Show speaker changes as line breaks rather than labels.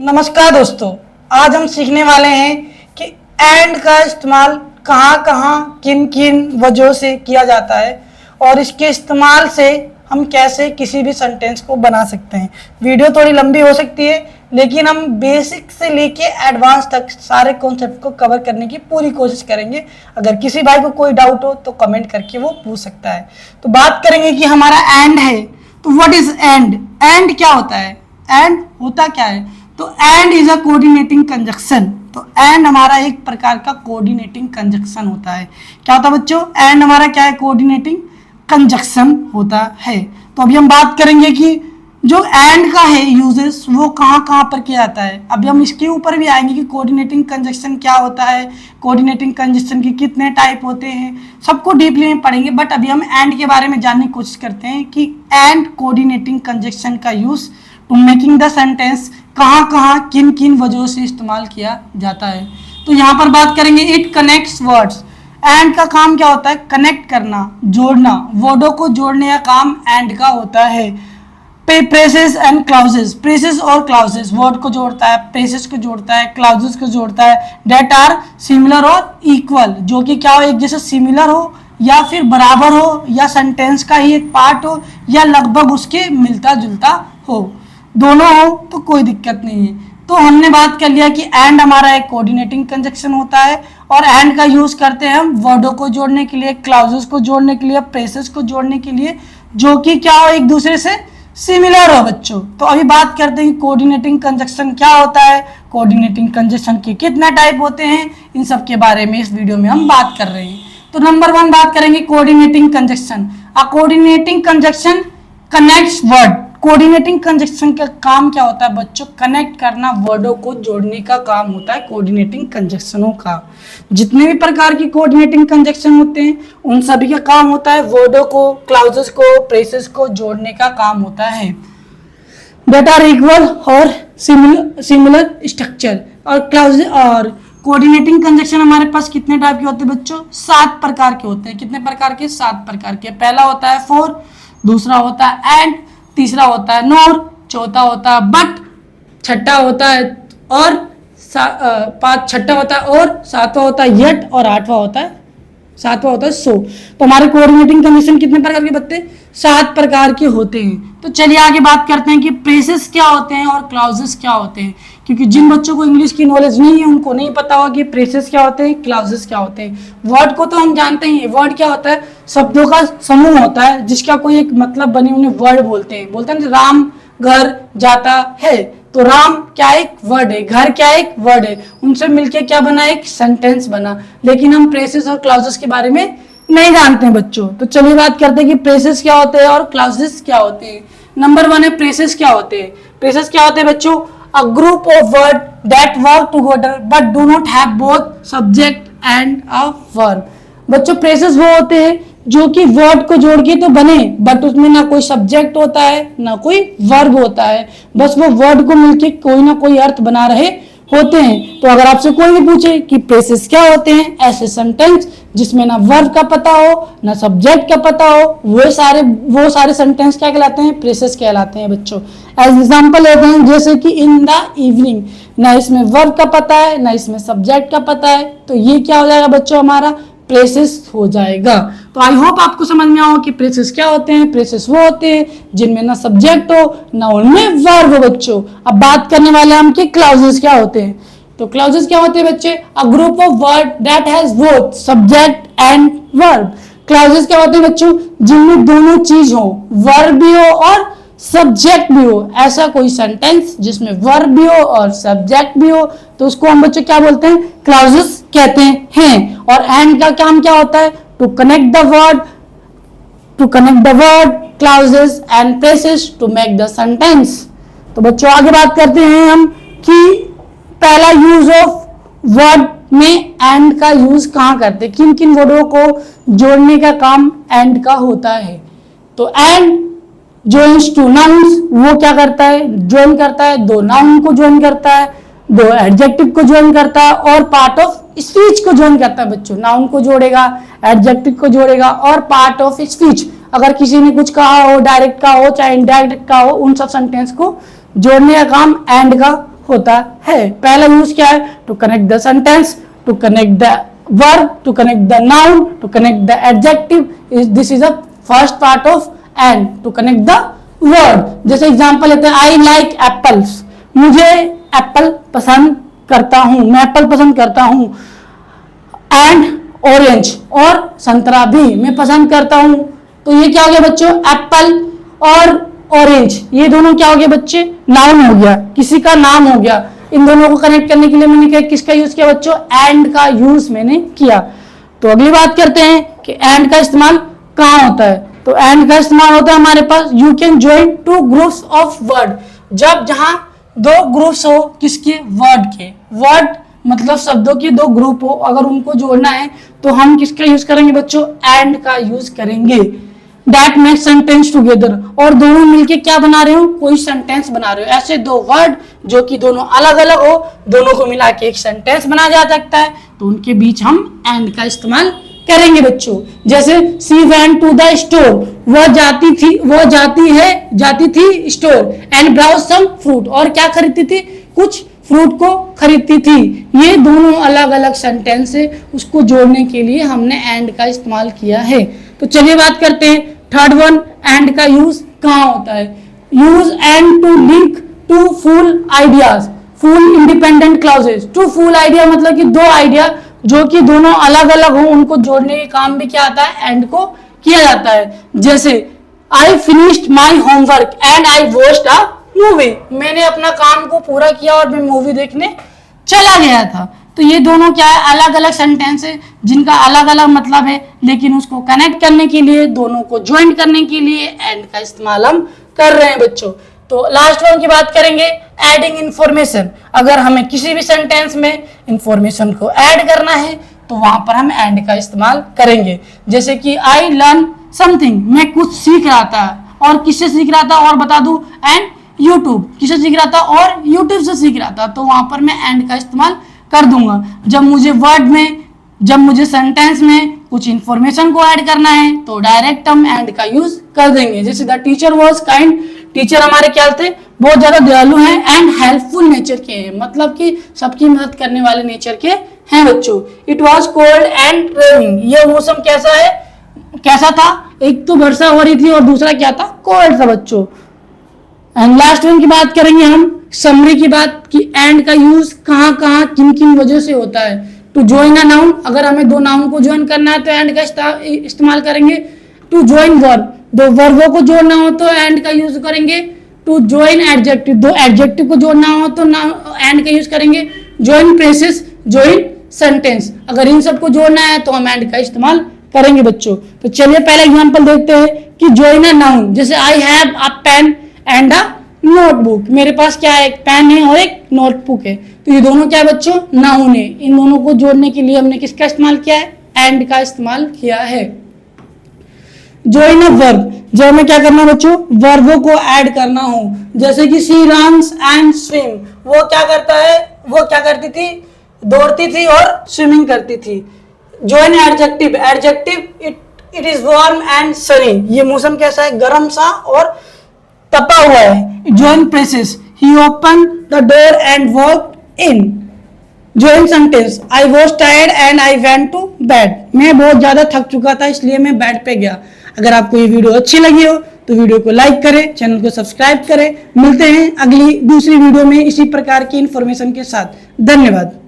नमस्कार दोस्तों, आज हम सीखने वाले हैं कि एंड का इस्तेमाल कहाँ कहाँ किन किन वजहों से किया जाता है और इसके इस्तेमाल से हम कैसे किसी भी सेंटेंस को बना सकते हैं। वीडियो थोड़ी लंबी हो सकती है, लेकिन हम बेसिक से लेके एडवांस तक सारे कॉन्सेप्ट को कवर करने की पूरी कोशिश करेंगे। अगर किसी भाई को कोई डाउट हो तो कमेंट करके वो पूछ सकता है। तो बात करेंगे कि हमारा एंड है, तो व्हाट इज एंड? एंड क्या होता है? एंड होता क्या है? तो and is a coordinating conjunction. तो एंड हमारा एक प्रकार का कोऑर्डिनेटिंग कंजक्शन होता है। क्या होता है बच्चों? एंड हमारा क्या है? कोऑर्डिनेटिंग कंजक्शन होता है। तो अभी हम बात करेंगे कि जो एंड का है यूजेस वो कहाँ कहाँ पर किया जाता है। अभी हम इसके ऊपर भी आएंगे कि कोऑर्डिनेटिंग कंजक्शन क्या होता है, कोऑर्डिनेटिंग कंजक्शन के कितने टाइप होते हैं, सबको डीपली में पढ़ेंगे। बट अभी हम एंड के बारे में जानने की कोशिश करते हैं कि एंड कोऑर्डिनेटिंग कंजक्शन का use to making the sentence कहाँ कहाँ किन किन वजहों से इस्तेमाल किया जाता है। तो यहाँ पर बात करेंगे इट कनेक्ट्स वर्ड्स। एंड का काम क्या होता है? कनेक्ट करना, जोड़ना, वर्डों को जोड़ने का काम एंड का होता है। प्रेसेस एंड क्लाउजेस, प्रेसेस और क्लाउजेस वर्ड को जोड़ता है, प्रेसेस को जोड़ता है, क्लाउजेस को जोड़ता है। डेट आर सिमिलर और इक्वल, जो कि क्या हो? एक जैसे सिमिलर हो या फिर बराबर हो या सेंटेंस का ही एक पार्ट हो या लगभग उसके मिलता जुलता हो, दोनों हो तो कोई दिक्कत नहीं है। तो हमने बात कर लिया कि एंड हमारा एक कोऑर्डिनेटिंग कंजक्शन होता है और एंड का यूज करते हैं हम वर्डों को जोड़ने के लिए, क्लाउजेस को जोड़ने के लिए, प्रेसेस को जोड़ने के लिए, जो कि क्या हो? एक दूसरे से सिमिलर हो बच्चों। तो अभी बात करते हैं कोऑर्डिनेटिंग कंजक्शन क्या होता है, कोऑर्डिनेटिंग कंजक्शन के कितने टाइप होते हैं, इन सब के बारे में इस वीडियो में हम बात कर रहे हैं। तो नंबर 1 बात करेंगे कोऑर्डिनेटिंग कंजक्शन। अ coordinating conjunction connects word. Coordinating conjunction का काम क्या होता है बच्चों? कनेक्ट करना, वर्डों को जोड़ने का काम होता है कोऑर्डिनेटिंग कंजक्शनों का। जितने भी प्रकार की कोऑर्डिनेटिंग कंजक्शन होते हैं उन सभी का काम होता है वर्डों को, क्लाउजेस को, प्रेसेस को जोड़ने का काम होता है। दैट आर इक्वल और सिमिलर स्ट्रक्चर। और क्लाउजेस और कोऑर्डिनेटिंग कंजक्शन हमारे पास कितने टाइप के होते हैं बच्चों? 7 प्रकार के होते हैं। कितने प्रकार के? 7 प्रकार के। पहला होता है फॉर, दूसरा होता है एंड, तीसरा होता है नॉर, चौथा होता है बट, छठा होता है और छठा होता है और, सातवां होता है येट और सातवां होता है सो। तो हमारे कोऑर्डिनेटिंग कंजक्शन कितने प्रकार के बनते हैं? 7 प्रकार के होते हैं। तो चलिए आगे बात करते हैं कि प्रेसेस क्या होते हैं और क्लाउजेस क्या होते हैं, क्योंकि जिन बच्चों को इंग्लिश की नॉलेज नहीं है उनको नहीं पता होगा कि प्रेसेस क्या होते हैं, क्लाउजेस क्या होते हैं। वर्ड को तो हम जानते हैं, वर्ड क्या होता है? शब्दों का समूह होता है जिसका कोई एक मतलब बने, उन्हें वर्ड बोलते हैं। बोलते हैं राम घर जाता है, तो राम क्या एक वर्ड है, घर क्या एक वर्ड है, उनसे मिलके क्या बना? एक सेंटेंस बना। लेकिन हम प्रेसेस और क्लाउजेस के बारे में नहीं जानते हैं बच्चों। तो चलिए बात करते हैं कि प्रेसेस क्या होते हैं और क्लाउजेस क्या होते हैं। नंबर 1 है प्रेसेस क्या होते हैं। प्रेसेस क्या होते हैं बच्चों? A group of word that work together but do not have both subject and a verb. बच्चों प्रेसेस वो होते हैं जो कि वर्ड को जोड़ के तो बने बट उसमें ना कोई सब्जेक्ट होता है ना कोई वर्ब होता है, बस वो वर्ड को मिलके कोई ना कोई अर्थ बना रहे होते हैं। तो अगर आपसे कोई भी पूछे कि प्रेसेस क्या होते हैं, ऐसे सेंटेंस जिसमें ना वर्ब का पता हो ना सब्जेक्ट का पता हो, वो सारे सेंटेंस क्या कहलाते हैं? प्रेसेस कहलाते हैं बच्चों। एज एग्जांपल लेते हैं जैसे कि इन द इवनिंग, ना इसमें वर्ब का पता है ना इसमें सब्जेक्ट का पता है, तो ये क्या हो जाएगा बच्चों? हमारा प्रेसेस हो जाएगा। तो आई होप आपको समझ में आओ कि प्रेसेस क्या होते हैं। प्रेसेस वो होते हैं जिनमें ना सब्जेक्ट हो ना उनमें वर्ब हो बच्चों। अब बात करने वाले हम कि क्लाउजेस क्या होते हैं। तो क्लाउजेस क्या होते हैं बच्चे? A group of word that has both subject and verb. Clauses क्या होते हैं बच्चों? जिनमें दोनों चीज हो, वर्ब भी हो और सब्जेक्ट भी हो। ऐसा कोई सेंटेंस जिसमें वर्ब भी हो और सब्जेक्ट भी हो तो उसको हम बच्चों क्या बोलते हैं? क्लाउजेस कहते हैं। और एंड का काम क्या होता है? To connect the word clauses and phrases to make the sentence. तो बच्चों आगे बात करते हैं हम कि पहला यूज ऑफ वर्ड में एंड का यूज कहाँ करते हैं, किन किन वर्डों को जोड़ने का काम एंड का होता है। तो एंड joins टू nouns, वो क्या करता है? ज्वाइन करता है, 2 नाउन को ज्वाइन करता है, 2 एडजेक्टिव को ज्वाइन करता है और पार्ट ऑफ स्पीच को ज्वाइन करता है बच्चों। नाउन को जोड़ेगा, एडजेक्टिव को जोड़ेगा और पार्ट ऑफ स्पीच। अगर किसी ने कुछ कहा हो, डायरेक्ट का हो चाहे इनडायरेक्ट का हो, उन सब सेंटेंस को जोड़ने का काम एंड का होता है। पहला यूज क्या है? To connect the sentence, to connect the verb, to connect the noun, to connect the adjective. This is the first part of and, to connect the word. जैसे एग्जांपल लेते हैं, आई लाइक एप्पल्स, मुझे apple पसंद करता हूं, मैं Apple पसंद करता हूं। एंड ऑरेंज, और संतरा भी मैं पसंद करता हूं। तो ये क्या हो गया बच्चों? एप्पल और ऑरेंज, ये दोनों क्या हो गया बच्चे? नाउन हो गया, किसी का नाम हो गया। इन दोनों को कनेक्ट करने के लिए मैंने किसका यूज किया बच्चों? एंड का यूज मैंने किया। तो अगली बात करते हैं कि एंड का इस्तेमाल कहाँ होता है। तो एंड का इस्तेमाल होता है हमारे पास, you can join two groups of word, जब जहां दो ग्रुप्स हो किसके? वर्ड के। वर्ड मतलब शब्दों के दो ग्रुप हो, अगर उनको जोड़ना है तो हम किसका यूज करेंगे बच्चों? एंड का यूज करेंगे। दैट मेक सेंटेंस टुगेदर, और दोनों मिलके क्या बना रहे हो? कोई सेंटेंस बना रहे हो। ऐसे दो वर्ड जो कि दोनों अलग अलग हो, दोनों को मिला के एक सेंटेंस बना जा सकता है, तो उनके बीच हम एंड का इस्तेमाल करेंगे बच्चों। जैसे she went to the store, वह जाती थी store, and browse some fruit, और क्या खरीदती थी? कुछ फ्रूट को खरीदती थी। ये दोनों अलग अलग सेंटेंस है, उसको जोड़ने के लिए हमने एंड का इस्तेमाल किया है। तो चलिए बात करते हैं थर्ड वन, एंड का यूज कहाँ होता है? Use and to link to full ideas, full independent clauses. To full idea मतलब कि दो आइडिया जो कि दोनों अलग अलग हो, उनको जोड़ने के काम भी क्या आता है? एंड को किया जाता है। जैसे I finished my homework and I watched a movie, मैंने अपना काम को पूरा किया और मैं मूवी देखने चला गया था। तो ये दोनों क्या है? अलग अलग सेंटेंस है जिनका अलग अलग मतलब है, लेकिन उसको कनेक्ट करने के लिए, दोनों को ज्वाइन करने के लिए एंड का इस्तेमाल हम कर रहे हैं बच्चों। तो लास्ट वन की बात करेंगे, एडिंग इंफॉर्मेशन। अगर हमें किसी भी सेंटेंस में इंफॉर्मेशन को ऐड करना है तो वहां पर हम एंड का इस्तेमाल करेंगे। जैसे कि आई लर्न समथिंग, मैं कुछ सीख रहा था, और किससे सीख रहा था और बता दूं? एंड यूट्यूब, किससे सीख रहा था? और यूट्यूब से सीख रहा था। तो वहां पर मैं एंड का इस्तेमाल कर दूंगा। जब मुझे वर्ड में, जब मुझे सेंटेंस में कुछ इंफॉर्मेशन को ऐड करना है तो डायरेक्ट हम एंड का यूज कर देंगे। जैसे the teacher was kind, teacher हमारे क्या थे? बहुत ज्यादा दयालु हैं, एंड हेल्पफुल नेचर के हैं, मतलब कि सबकी मदद करने वाले नेचर के हैं बच्चों। It was cold and raining, ये मौसम कैसा था? एक तो वर्षा हो रही थी और दूसरा क्या था? कोल्ड था बच्चों। एंड लास्ट वन की बात करेंगे हम, समरी की बात, कि एंड का यूज कहाँ कहाँ किन किन वजह से होता है। टू ज्वाइन अ नाउन, अगर हमें दो नाउन को ज्वाइन करना है तो एंड का इस्तेमाल करेंगे। टू ज्वाइन वर्ब, दो वर्बों को जोड़ना हो तो एंड का यूज करेंगे। टू ज्वाइन एडजेक्टिव, दो एडजेक्टिव को जोड़ना हो तो एंड का यूज करेंगे। ज्वाइन प्रेसेस, ज्वाइन सेंटेंस, अगर इन सबको जोड़ना है तो हम एंड का इस्तेमाल करेंगे बच्चों। तो चलिए पहले एग्जांपल देखते हैं कि ज्वाइन अ नाउन। जैसे I have a pen and a notebook, मेरे पास क्या है? एक पेन है और एक नोटबुक है। तो ये दोनों क्या है बच्चों? नाउन है। इन दोनों को जोड़ने के लिए हमने किसका इस्तेमाल किया है? एंड का इस्तेमाल किया है। ज्वाइन अ वर्ब, जब हमें क्या करना बच्चों? वर्बों को ऐड करना हो। जैसे कि सी रन्स एंड स्विम, वो क्या करता है? वो क्या करती थी? दौड़ती थी और स्विमिंग करती थी। Join adjective, it is warm and Sunny, ये मौसम कैसा है? गर्म सा और तपा हुआ है। Join phrases, he open the door and walk in. Join sentence, I was tired and I went to bed, मैं बहुत ज्यादा थक चुका था इसलिए मैं बेड पे गया। अगर आपको ये वीडियो अच्छी लगी हो तो वीडियो को लाइक करें, चैनल को सब्सक्राइब करें। मिलते हैं अगली दूसरी वीडियो में इसी प्रकार की इंफॉर्मेशन के साथ। धन्यवाद।